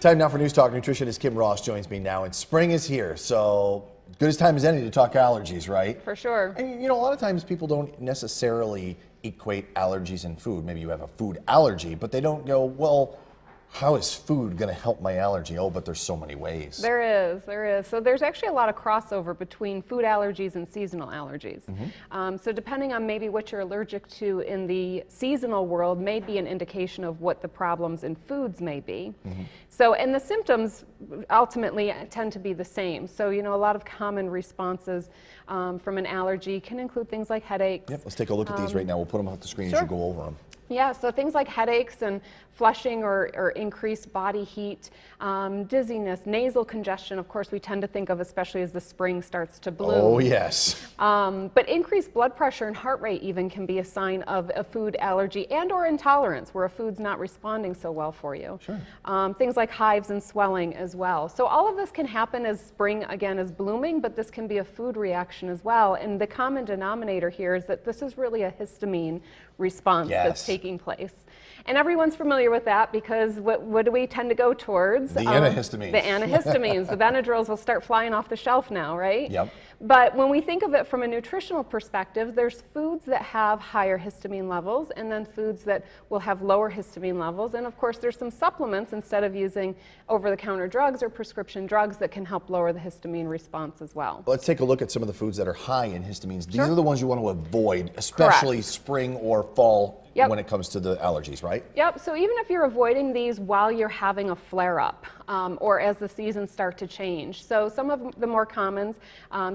Time now for News Talk. Nutritionist Kim Ross joins me now, and spring is here, so good as time as any to talk allergies, right? For sure. And you know, a lot of times people don't necessarily equate allergies in food. Maybe you have a food allergy, but they don't go, well, how is food going to help my allergy? Oh, but there's so many ways. There is. So there's actually a lot of crossover between food allergies and seasonal allergies. So depending on maybe what you're allergic to in the seasonal world may be an indication of what the problems in foods may be. So, and the symptoms ultimately tend to be the same. So, you know, a lot of common responses from an allergy can include things like headaches. Yep, let's take a look at these right now. We'll put them on the screen Sure. as you go over them. Yeah, so things like headaches and flushing or increased body heat, dizziness, nasal congestion, of course we tend to think of especially as the spring starts to bloom. Oh, yes. But increased blood pressure and heart rate even can be a sign of a food allergy and or intolerance where a food's not responding so well for you. Sure. Things like hives and swelling as well. So all of this can happen as spring again is blooming, but this can be a food reaction as well. And the common denominator here is that this is really a histamine response that's taking place. And everyone's familiar with that because what do we tend to go towards? The antihistamines. The antihistamines. The Benadryls will start flying off the shelf now, right? Yep. But when we think of it from a nutritional perspective, there's foods that have higher histamine levels and then foods that will have lower histamine levels. And of course, there's some supplements instead of using over-the-counter drugs or prescription drugs that can help lower the histamine response as well. Let's take a look at some of the foods that are high in histamines. These Sure. are the ones you want to avoid, especially spring or fall when it comes to the allergies, right? Yep, so even if you're avoiding these while you're having a flare-up or as the seasons start to change. So some of the more commons,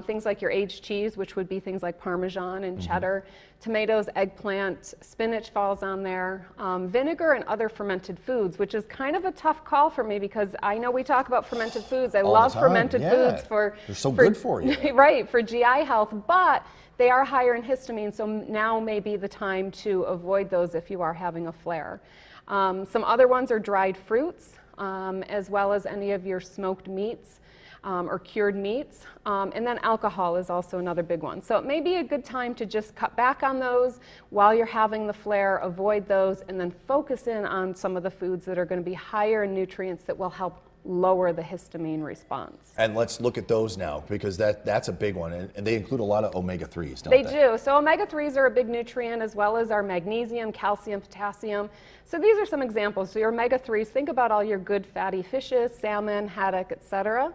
things like your aged cheese, which would be things like Parmesan and cheddar, tomatoes, eggplant, spinach falls on there, vinegar and other fermented foods, which is kind of a tough call for me because I know we talk about fermented foods. I love fermented foods they're so good for you. Right, for GI health, but they are higher in histamine, so now may be the time to avoid those if you are having a flare. Some other ones are dried fruits, as well as any of your smoked meats or cured meats. And then alcohol is also another big one. So it may be a good time to just cut back on those while you're having the flare, avoid those, and then focus in on some of the foods that are going to be higher in nutrients that will help lower the histamine response. And let's look at those now because that's a big one, and they include a lot of omega-3s, don't they? They do. So omega-3s are a big nutrient as well as our magnesium, calcium, potassium. So these are some examples. So your omega-3s, think about all your good fatty fishes, salmon, haddock, etc.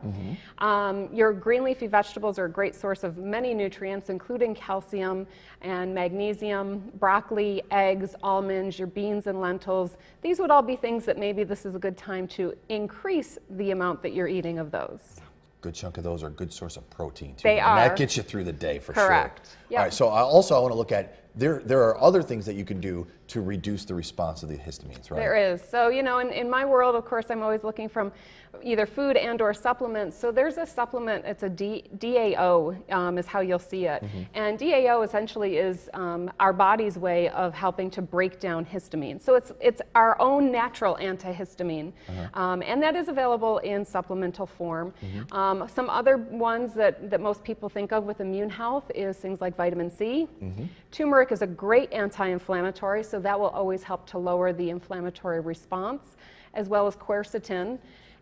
Your green leafy vegetables are a great source of many nutrients, including calcium and magnesium, broccoli, eggs, almonds, your beans and lentils. These would all be things that maybe this is a good time to increase the amount that you're eating of those. Good chunk of those are a good source of protein too. They are. And that gets you through the day for sure. Correct. Yep. All right, so I want to look at, there are other things that you can do to reduce the response of the histamines, right? There is. So, you know, in my world, of course, I'm always looking from either food and or supplements. So there's a supplement, it's a DAO is how you'll see it. And DAO essentially is our body's way of helping to break down histamine. So it's our own natural antihistamine. And that is available in supplemental form. Some other ones that most people think of with immune health is things like vitamin C. Turmeric is a great anti-inflammatory, so that will always help to lower the inflammatory response, as well as quercetin.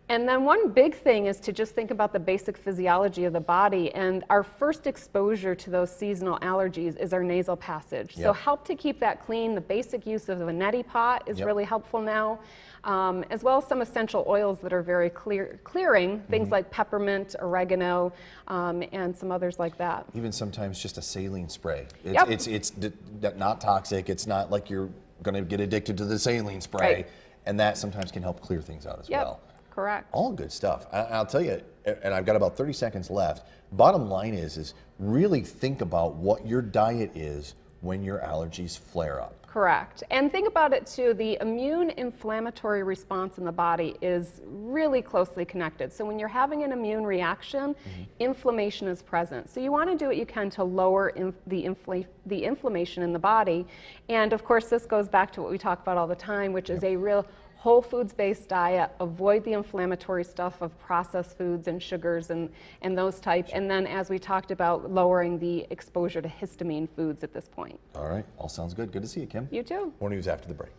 And then one big thing is to just think about the basic physiology of the body, and our first exposure to those seasonal allergies is our nasal passage. So help to keep that clean. The basic use of a neti pot is really helpful now, as well as some essential oils that are very clearing, things like peppermint, oregano, and some others like that. Even sometimes just a saline spray. It's not toxic. It's not like you're going to get addicted to the saline spray, and that sometimes can help clear things out as well. Correct. All good stuff. I'll tell you, and I've got about 30 seconds left, bottom line is really think about what your diet is when your allergies flare up. Correct. And think about it too, the immune inflammatory response in the body is really closely connected. So when you're having an immune reaction, inflammation is present. So you want to do what you can to lower the inflammation in the body. And of course, this goes back to what we talk about all the time, which is a real whole foods-based diet, avoid the inflammatory stuff of processed foods and sugars and those type. And then as we talked about, lowering the exposure to histamine foods at this point. All right, all sounds good. Good to see you, Kim. You too. More news after the break.